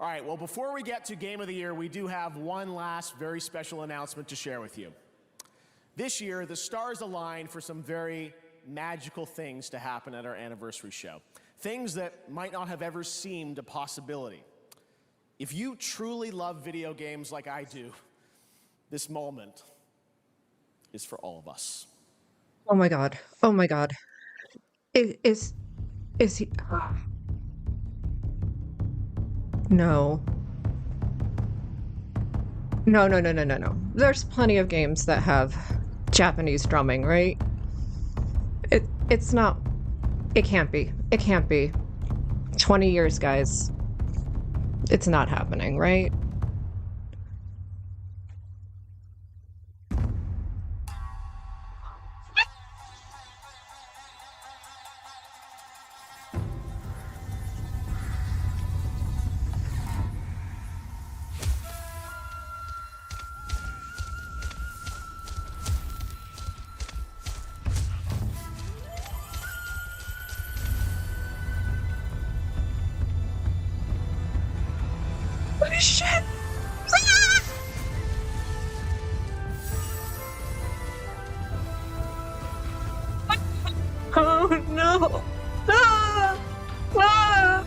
All right, well, before we get to Game of the Year, we do have one last very special announcement to share with you. This year, the stars aligned for some very magical things to happen at our anniversary show. Things that might not have ever seemed a possibility. If you truly love video games like I do, this moment is for all of us. Oh my god. Oh my god. Is he No. No, no, no, no, no, no. There's plenty of games that have Japanese drumming, right? It's not it can't be. It can't be. 20 years, guys. It's not happening, right? Holy shit! Oh no! Ah! Ah!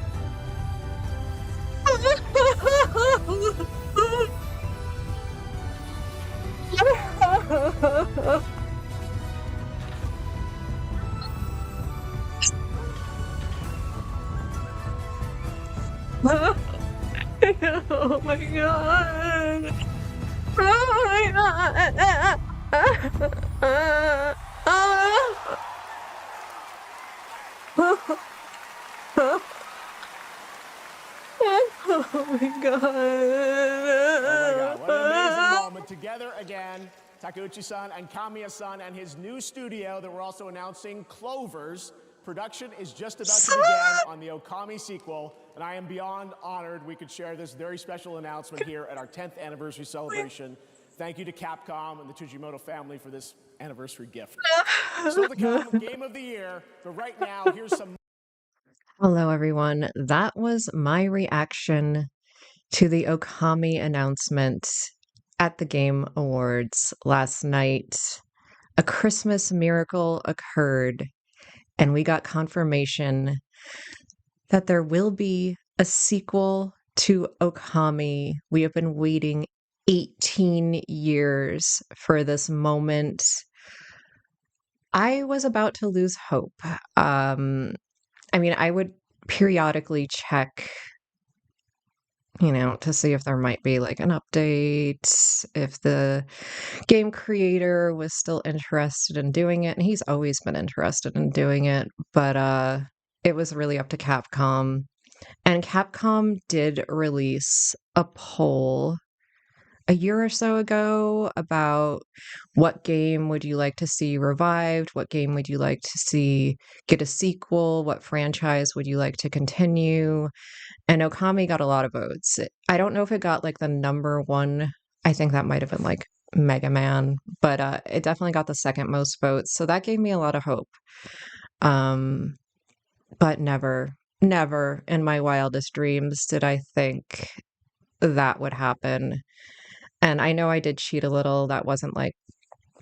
Oh my god! Oh my god! Oh my god! Oh my God, what an amazing moment. Together again, Takeuchi-san and Kamiya-san and his new studio that we're also announcing, Clovers. Production is just about to begin on the Okami sequel, and I am beyond honored we could share this very special announcement here at our 10th anniversary celebration. Thank you to Capcom and the Tujimoto family for this anniversary gift. Still to come, Game of the Year, but right now, here's some... Hello, everyone. That was my reaction to the Okami announcement at the Game Awards last night. A Christmas miracle occurred, and we got confirmation that there will be a sequel to Okami. We have been waiting 18 years for this moment. I was about to lose hope. I mean, I would periodically check, to see if there might be like an update, if the game creator was still interested in doing it. And he's always been interested in doing it, but it was really up to Capcom. And Capcom did release a poll a year or so ago about what game would you like to see revived, what game would you like to see get a sequel, what franchise would you like to continue, and Okami got a lot of votes. I don't know if it got like the number one. I think that might have been like Mega Man, but it definitely got the second most votes, so that gave me a lot of hope. um but never in my wildest dreams did I think that would happen. And I know I did cheat a little. That wasn't like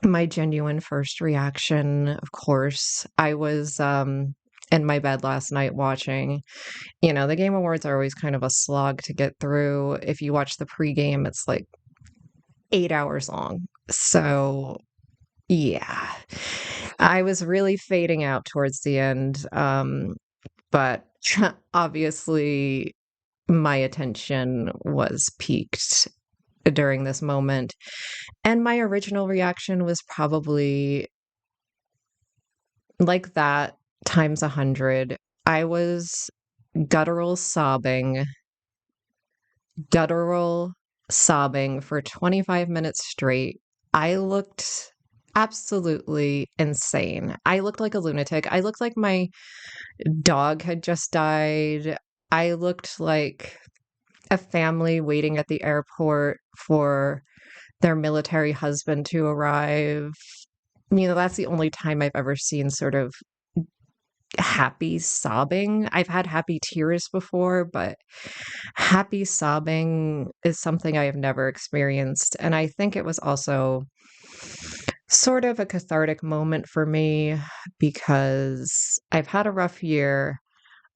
my genuine first reaction. Of course, I was in my bed last night watching. The Game Awards are always kind of a slog to get through. If you watch the pregame, it's like 8 hours long. So, yeah, I was really fading out towards the end. But obviously, my attention was piqued during this moment. And my original reaction was probably like that times 100. I was guttural sobbing, guttural sobbing for 25 minutes straight. I looked absolutely insane. I looked like a lunatic. I looked like my dog had just died. I looked like a family waiting at the airport for their military husband to arrive. That's the only time I've ever seen sort of happy sobbing. I've had happy tears before, but happy sobbing is something I have never experienced. And I think it was also sort of a cathartic moment for me because I've had a rough year.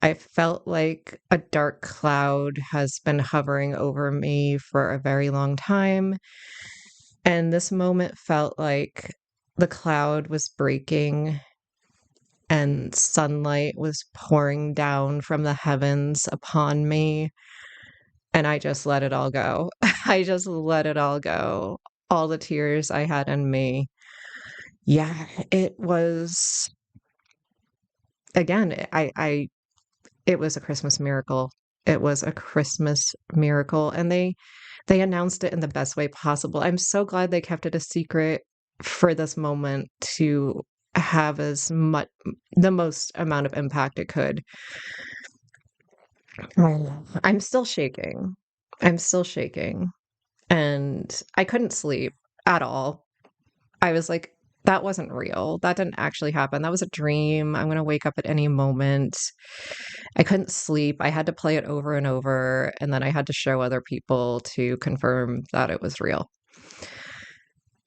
I felt like a dark cloud has been hovering over me for a very long time. And this moment felt like the cloud was breaking and sunlight was pouring down from the heavens upon me. And I just let it all go. I just let it all go. All the tears I had in me. Yeah, it was, again, it was a Christmas miracle. It was a Christmas miracle. And they announced it in the best way possible. I'm so glad they kept it a secret for this moment to have the most amount of impact it could. I'm still shaking. I'm still shaking. And I couldn't sleep at all. I was like, that wasn't real. That didn't actually happen. That was a dream. I'm going to wake up at any moment. I couldn't sleep. I had to play it over and over. And then I had to show other people to confirm that it was real.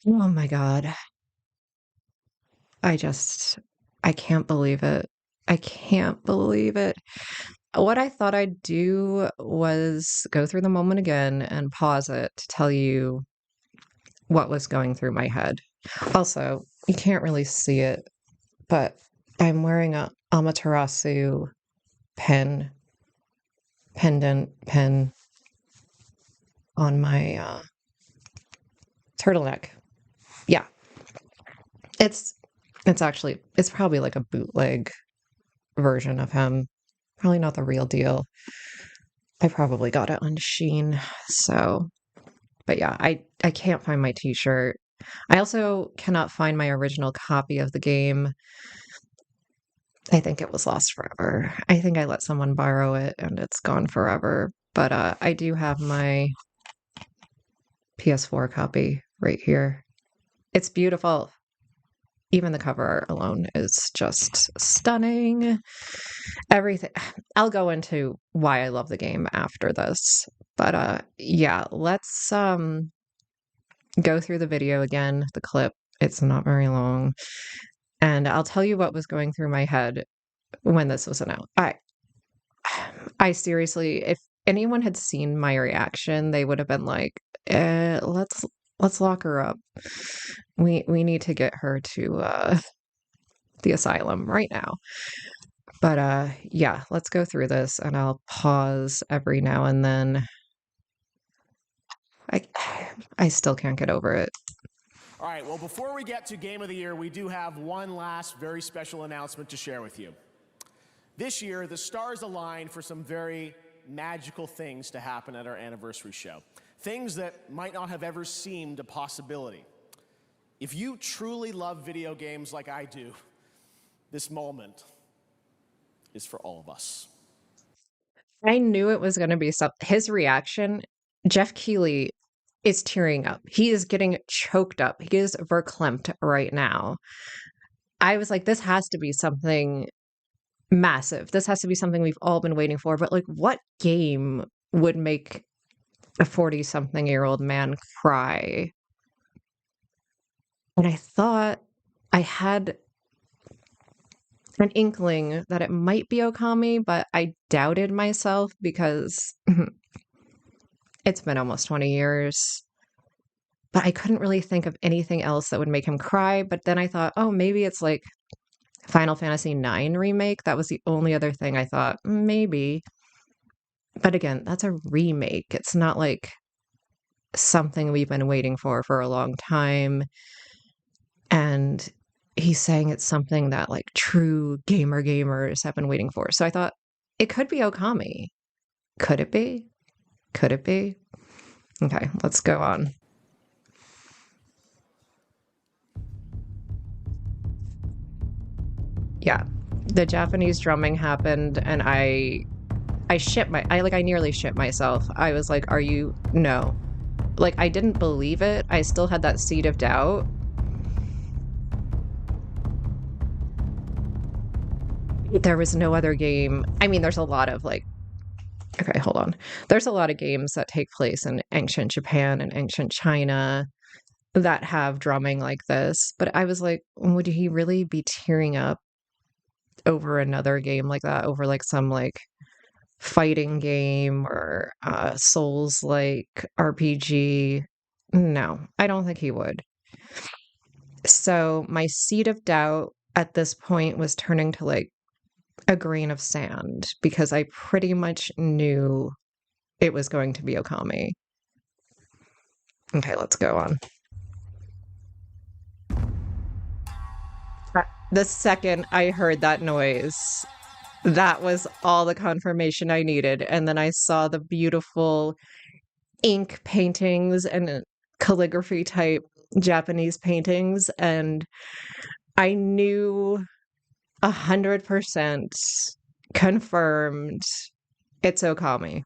Oh my God. I can't believe it. I can't believe it. What I thought I'd do was go through the moment again and pause it to tell you what was going through my head. Also, you can't really see it, but I'm wearing a Amaterasu pendant pin on my turtleneck. Yeah. It's it's probably like a bootleg version of him. Probably not the real deal. I probably got it on Shein. So, but yeah, I can't find my t-shirt. I also cannot find my original copy of the game. I think it was lost forever. I think I let someone borrow it and it's gone forever. But I do have my PS4 copy right here. It's beautiful. Even the cover art alone is just stunning. Everything. I'll go into why I love the game after this. But yeah, let's go through the video again, the clip. It's not very long. And I'll tell you what was going through my head when this was announced. I seriously, if anyone had seen my reaction, they would have been like, let's lock her up. We need to get her to the asylum right now. But yeah, let's go through this and I'll pause every now and then. I still can't get over it. All right, well, before we get to Game of the Year, we do have one last very special announcement to share with you. This year, the stars aligned for some very magical things to happen at our anniversary show. Things that might not have ever seemed a possibility. If you truly love video games like I do, this moment is for all of us. I knew it was going to be something. His reaction, Jeff Keighley is tearing up. He is getting choked up. He is verklempt right now. I was like, this has to be something massive. This has to be something we've all been waiting for. But like, what game would make a 40-something-year-old man cry? And I thought I had an inkling that it might be Okami, but I doubted myself because it's been almost 20 years. But I couldn't really think of anything else that would make him cry. But then I thought, oh, maybe it's like Final Fantasy IX remake. That was the only other thing I thought, maybe. But again, that's a remake. It's not like something we've been waiting for a long time. And he's saying it's something that like true gamers have been waiting for. So I thought it could be Okami. Could it be? Could it be? Okay, let's go on. Yeah, the Japanese drumming happened and I nearly shit myself. I was like, are you? No. Like, I didn't believe it. I still had that seed of doubt. There was no other game. I mean, there's a lot of like, okay, hold on. There's a lot of games that take place in ancient Japan and ancient China that have drumming like this. But I was like, would he really be tearing up over another game like that, over like some like fighting game or Souls like RPG? No, I don't think he would. So my seed of doubt at this point was turning to like a grain of sand because I pretty much knew it was going to be Okami. Okay, let's go on. The second I heard that noise, that was all the confirmation I needed. And then I saw the beautiful ink paintings and calligraphy type Japanese paintings, and I knew 100% confirmed it's Okami.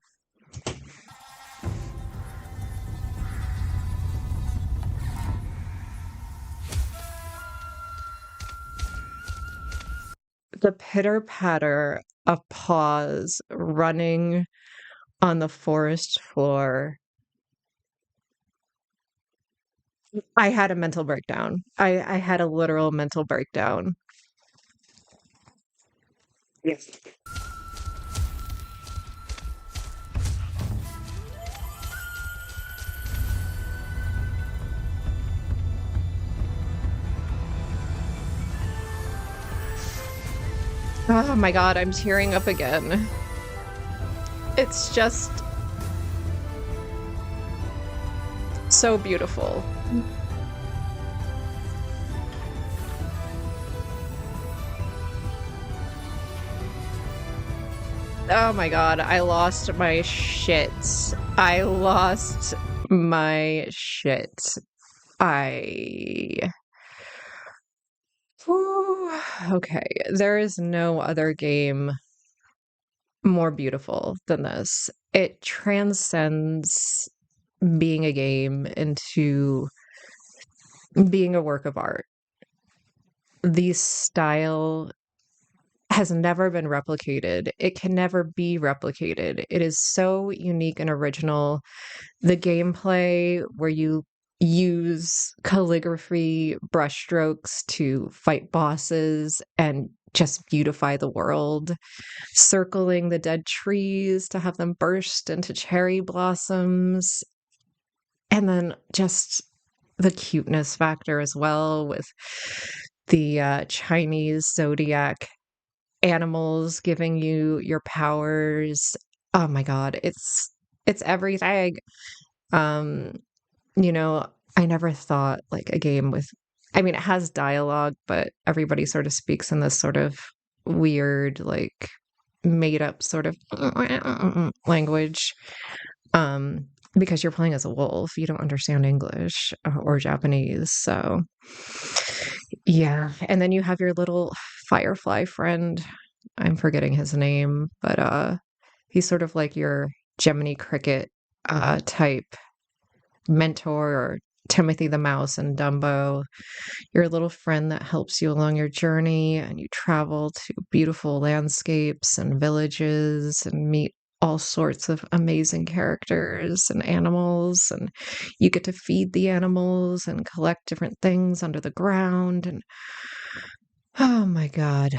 The pitter patter of paws running on the forest floor. I had a mental breakdown. I had a literal mental breakdown. Yes. Oh my God, I'm tearing up again. It's just so beautiful. Oh my God, I lost my shit. I lost my shit. I. Whew. Okay, there is no other game more beautiful than this. It transcends being a game into being a work of art. The style has never been replicated. It can never be replicated. It is so unique and original. The gameplay where you use calligraphy brushstrokes to fight bosses and just beautify the world, circling the dead trees to have them burst into cherry blossoms, and then just the cuteness factor as well with the Chinese zodiac animals giving you your powers. Oh my God, it's everything. Um, you know, I never thought like a game with, I mean, it has dialogue, but everybody sort of speaks in this sort of weird, like made up sort of language. Because you're playing as a wolf, you don't understand English or Japanese. So, yeah. And then you have your little firefly friend. I'm forgetting his name, but he's sort of like your Gemini Cricket type mentor, or Timothy the Mouse and Dumbo, your little friend that helps you along your journey, and you travel to beautiful landscapes and villages and meet all sorts of amazing characters and animals, and you get to feed the animals and collect different things under the ground. And oh my God,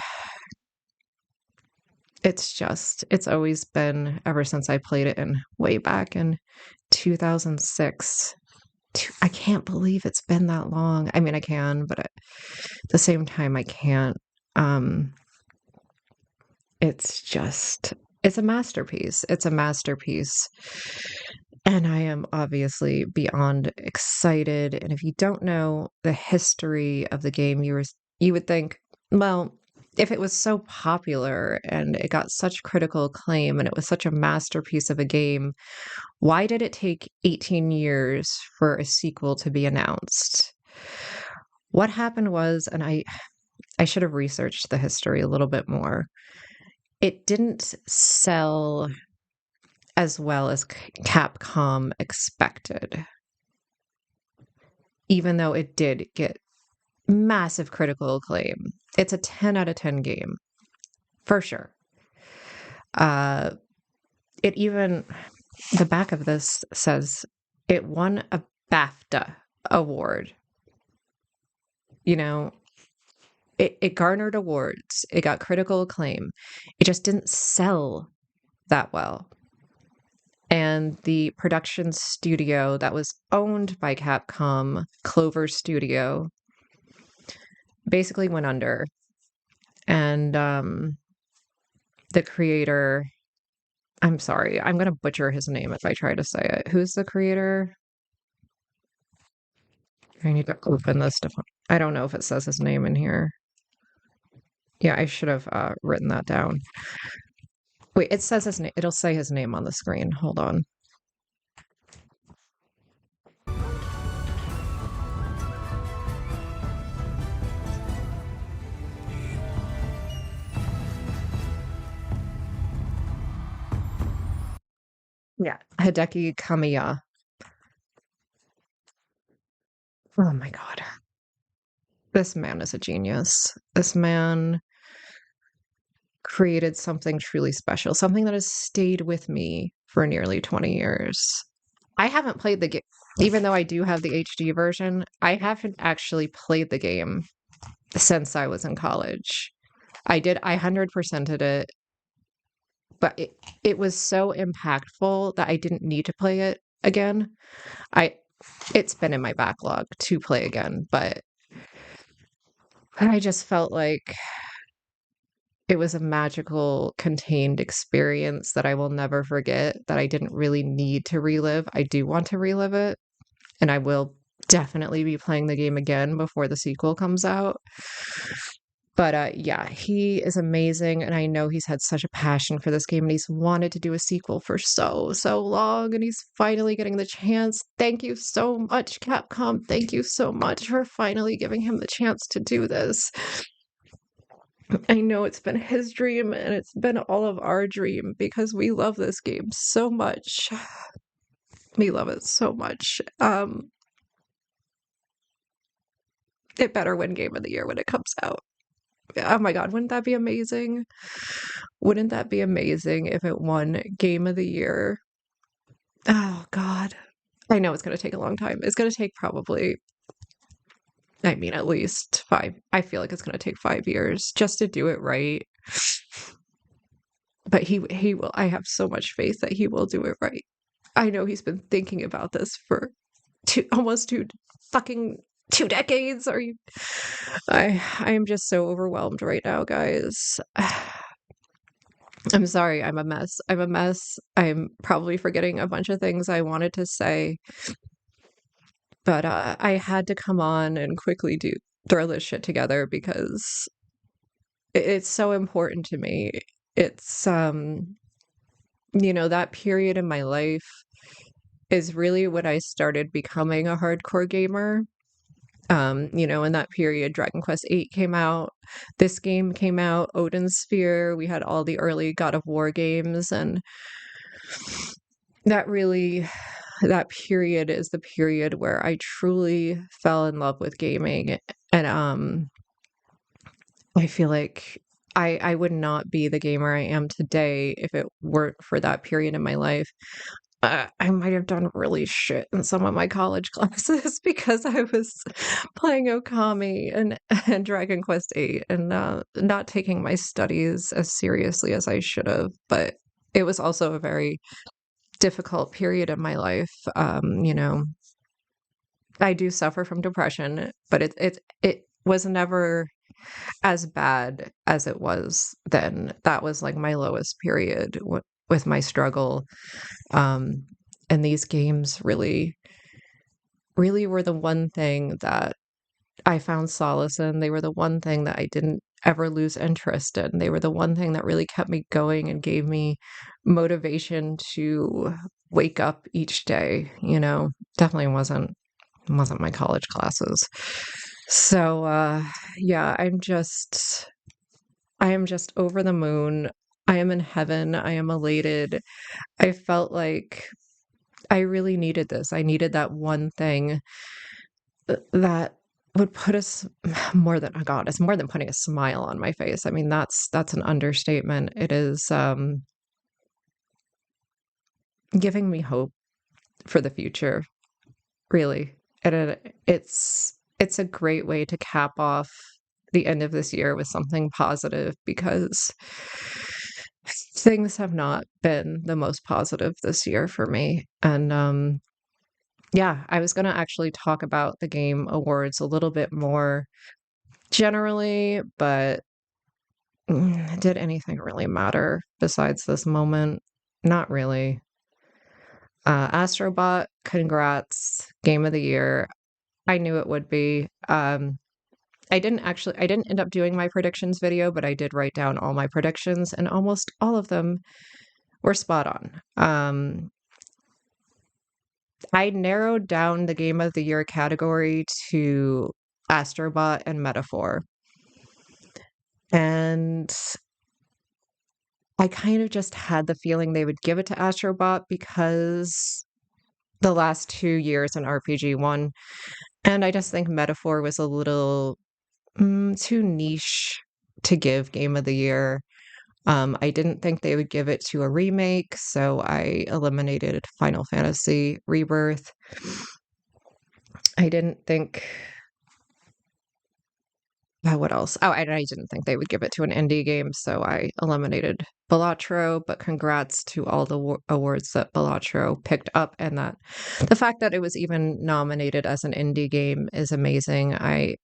it's always been, ever since I played it in way back in 2006. I can't believe it's been that long. I mean, I can, but at the same time, I can't. Um, it's a masterpiece. It's a masterpiece. And I am obviously beyond excited. And if you don't know the history of the game, you would think, well, if it was so popular and it got such critical acclaim and it was such a masterpiece of a game, why did it take 18 years for a sequel to be announced? What happened was, and I should have researched the history a little bit more. It didn't sell as well as Capcom expected, even though it did get massive critical acclaim. It's a 10 out of 10 game. for sure. Uh, it even, the back of this says it won a BAFTA award. You know, it garnered awards, it got critical acclaim. It just didn't sell that well. And the production studio that was owned by Capcom, Clover Studio, basically went under. And the creator, I'm sorry, I'm going to butcher his name if I try to say it. Who's the creator? I need to open this to find. I don't know if it says his name in here. Yeah, I should have written that down. Wait, it says his name. It'll say his name on the screen. Hold on. Yeah, Hideki Kamiya. Oh my God. This man is a genius. This man created something truly special, something that has stayed with me for nearly 20 years. I haven't played the game, even though I do have the HD version, I haven't actually played the game since I was in college. I 100%ed it, but it was so impactful that I didn't need to play it again. I It's been in my backlog to play again, but I just felt like it was a magical, contained experience that I will never forget, that I didn't really need to relive. I do want to relive it, and I will definitely be playing the game again before the sequel comes out. But yeah, he is amazing, and I know he's had such a passion for this game, and he's wanted to do a sequel for so, so long, and he's finally getting the chance. Thank you so much, Capcom. Thank you so much for finally giving him the chance to do this. I know it's been his dream, and it's been all of our dream because we love this game so much. We love it so much. It better win Game of the Year when it comes out. Oh my God, wouldn't that be amazing? Wouldn't that be amazing if it won Game of the Year? Oh God. I know it's going to take a long time. It's going to take probably, I mean, at least 5. I feel like it's going to take 5 years just to do it right. But he will. I have so much faith that he will do it right. I know he's been thinking about this for almost 2 decades. Are you? I am just so overwhelmed right now, guys. I'm sorry, I'm a mess. I'm a mess. I'm probably forgetting a bunch of things I wanted to say, but I had to come on and quickly throw this shit together because it's so important to me. It's that period in my life is really when I started becoming a hardcore gamer. In that period, Dragon Quest VIII came out, this game came out, Odin Sphere, we had all the early God of War games, and that really, that period is the period where I truly fell in love with gaming. And I feel like I would not be the gamer I am today if it weren't for that period in my life. I might have done really shit in some of my college classes because I was playing Okami and Dragon Quest VIII and not taking my studies as seriously as I should have. But it was also a very difficult period in my life. I do suffer from depression, but it was never as bad as it was then. That was like my lowest period with my struggle. Um, and these games really, really were the one thing that I found solace in. They were the one thing that I didn't ever lose interest in. They were the one thing that really kept me going and gave me motivation to wake up each day. Definitely wasn't my college classes. So yeah, I am just over the moon. I am in heaven. I am elated. I felt like I really needed this. I needed that one thing that would put us more than, oh God, it's more than putting a smile on my face. I mean, that's an understatement. It is giving me hope for the future, really. And it's a great way to cap off the end of this year with something positive because things have not been the most positive this year for me. And yeah, I was going to actually talk about the Game Awards a little bit more generally, but did anything really matter besides this moment? Not really. Astrobot, congrats, Game of the Year. I knew it would be. I didn't end up doing my predictions video, but I did write down all my predictions, and almost all of them were spot on. I narrowed down the Game of the Year category to Astrobot and Metaphor. And I kind of just had the feeling they would give it to Astrobot because the last 2 years in RPG won. And I just think Metaphor was a little too niche to give Game of the Year. I didn't think they would give it to a remake, so I eliminated Final Fantasy Rebirth. I didn't think. What else? Oh, and I didn't think they would give it to an indie game, so I eliminated Balatro, but congrats to all the awards that Balatro picked up, and that the fact that it was even nominated as an indie game is amazing. I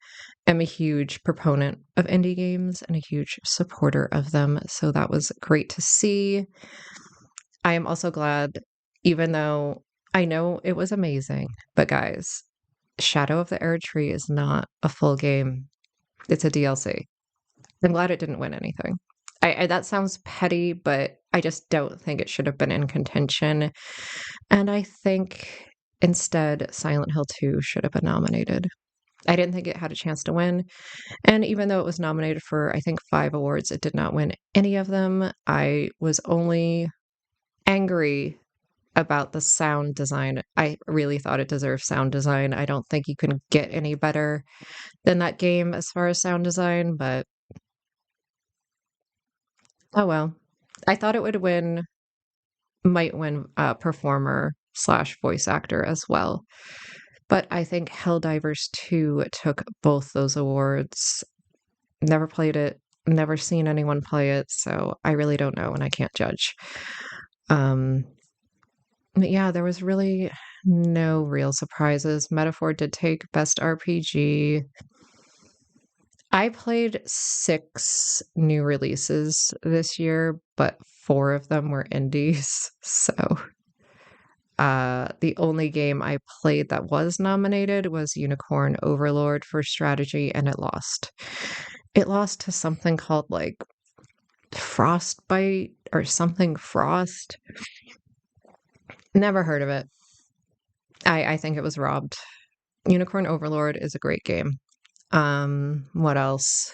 am a huge proponent of indie games and a huge supporter of them, so that was great to see. I am also glad, even though I know it was amazing, but guys, Shadow of the Erd Tree is not a full game. It's a DLC. I'm glad it didn't win anything. That sounds petty, but I just don't think it should have been in contention. And I think instead, Silent Hill 2 should have been nominated. I didn't think it had a chance to win. And even though it was nominated for, I think, 5 awards, it did not win any of them. I was only angry about the sound design. I really thought it deserved sound design. I don't think you can get any better than that game as far as sound design, but oh well. I thought it would win, might win performer slash voice actor as well. But I think Helldivers 2 took both those awards. Never played it, never seen anyone play it, so I really don't know and I can't judge. But yeah, there was really no real surprises. Metaphor did take Best RPG. I played 6 new releases this year, but 4 of them were indies. So the only game I played that was nominated was Unicorn Overlord for strategy, and it lost. It lost to something called like Frostbite or something Frost. Never heard of it. I think it was robbed. Unicorn Overlord is a great game. What else?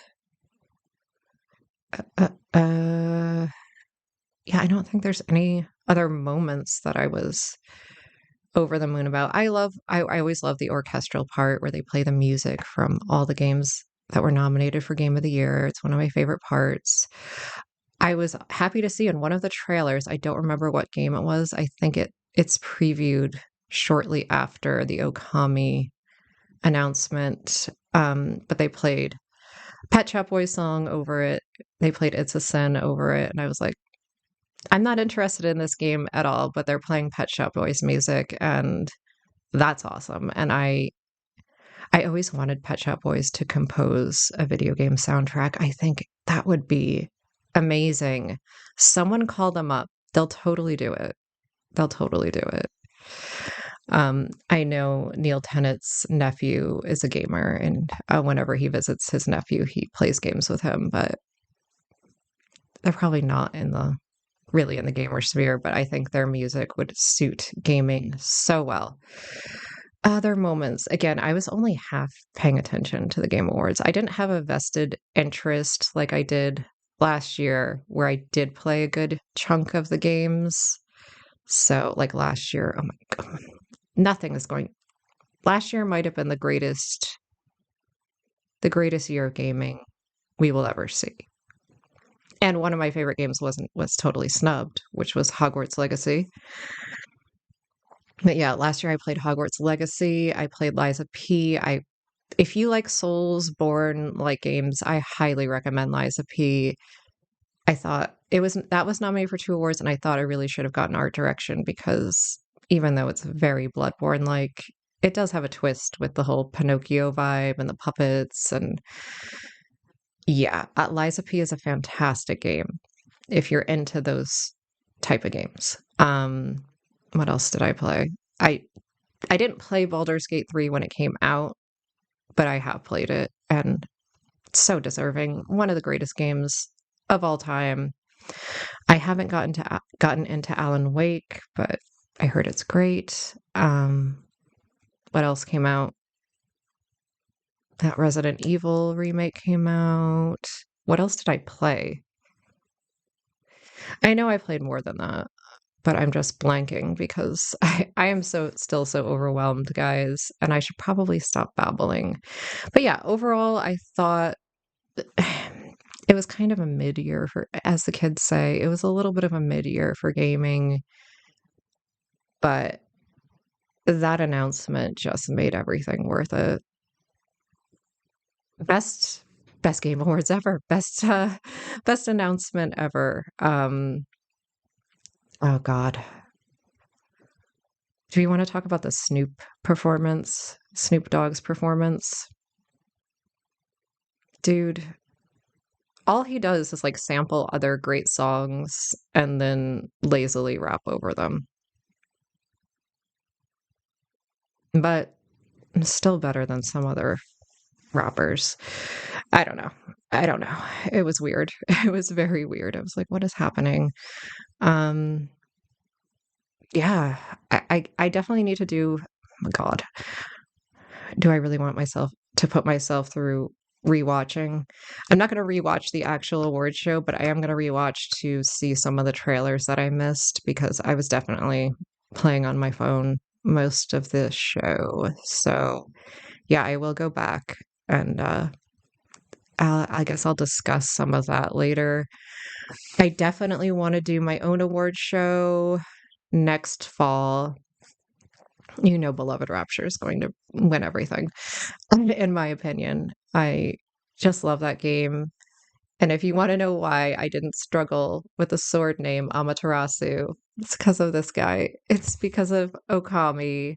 Yeah, I don't think there's any other moments that I was over the moon about. I always love the orchestral part where they play the music from all the games that were nominated for Game of the Year. It's one of my favorite parts. I was happy to see in one of the trailers, I don't remember what game it was. I think it's previewed shortly after the Okami announcement. But they played Pet Shop Boys song over it. They played It's a Sin over it, and I was like, I'm not interested in this game at all, but they're playing Pet Shop Boys music, and that's awesome. And I always wanted Pet Shop Boys to compose a video game soundtrack. I think that would be amazing. Someone call them up. They'll totally do it. They'll totally do it. I know Neil Tennant's nephew is a gamer, and whenever he visits his nephew, he plays games with him, but they're probably not really in the gamer sphere, but I think their music would suit gaming so well. Other moments, again, I was only half paying attention to the Game Awards. I didn't have a vested interest like I did last year, where I did play a good chunk of the games. So, like last year, oh my God, nothing is going. Last year might have been the greatest the greatest year of gaming we will ever see. And one of my favorite games was totally snubbed, which was Hogwarts Legacy. But yeah, last year I played Hogwarts Legacy. I played Liza P. If you like Soulsborne like games, I highly recommend Liza P. I thought that was nominated for 2 awards, and I thought I really should have gotten art direction because even though it's very Bloodborne like, it does have a twist with the whole Pinocchio vibe and the puppets. And yeah, Liza P is a fantastic game if you're into those type of games. What else did I play? I I didn't play Baldur's Gate 3 when it came out, but I have played it, and it's so deserving. One of the greatest games of all time. I haven't gotten into Alan Wake, but I heard it's great. What else came out? That Resident Evil remake came out. What else did I play? I know I played more than that, but I'm just blanking because I am still so overwhelmed, guys, and I should probably stop babbling. But yeah, overall, I thought it was kind of a mid-year for, as the kids say, it was a little bit of a mid-year for gaming, but that announcement just made everything worth it. Best best game awards ever. Best announcement ever. Oh God. Do you want to talk about the Snoop Dogg's performance? Dude, all he does is like sample other great songs and then lazily rap over them. But still better than some other rappers. I don't know. I don't know. It was weird. It was very weird. I was like, what is happening? Um, yeah, I definitely need to do, oh God, do I really want myself to put myself through rewatching? I'm not going to rewatch the actual award show, but I am going to rewatch to see some of the trailers that I missed because I was definitely playing on my phone most of the show. So yeah, I will go back and I guess I'll discuss some of that later. I definitely want to do my own award show next fall. You know, Beloved Rapture is going to win everything, in my opinion. I just love that game. And if you want to know why I didn't struggle with the sword name Amaterasu, it's because of this guy. It's because of Okami.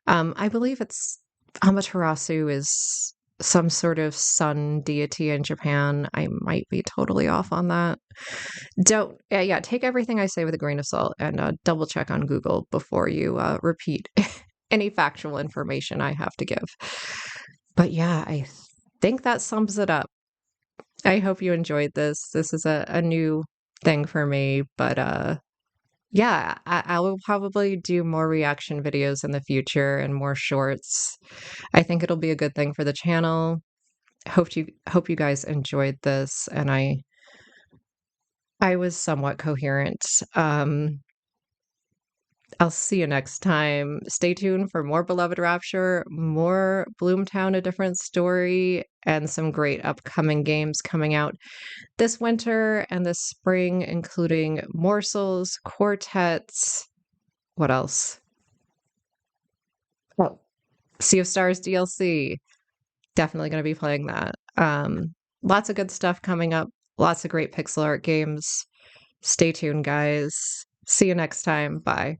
I believe it's Amaterasu is some sort of sun deity in Japan. I might be totally off on that. Don't, yeah, take everything I say with a grain of salt and double check on Google before you repeat any factual information I have to give. But yeah, I think that sums it up. I hope you enjoyed this. This is a new thing for me, but yeah, I will probably do more reaction videos in the future and more shorts. I think it'll be a good thing for the channel. Hope you guys enjoyed this, and I was somewhat coherent. I'll see you next time. Stay tuned for more Beloved Rapture, more Bloomtown: A Different Story, and some great upcoming games coming out this winter and this spring, including Morsels, Quartets. What else? Oh, Sea of Stars DLC. Definitely going to be playing that. Lots of good stuff coming up. Lots of great pixel art games. Stay tuned, guys. See you next time. Bye.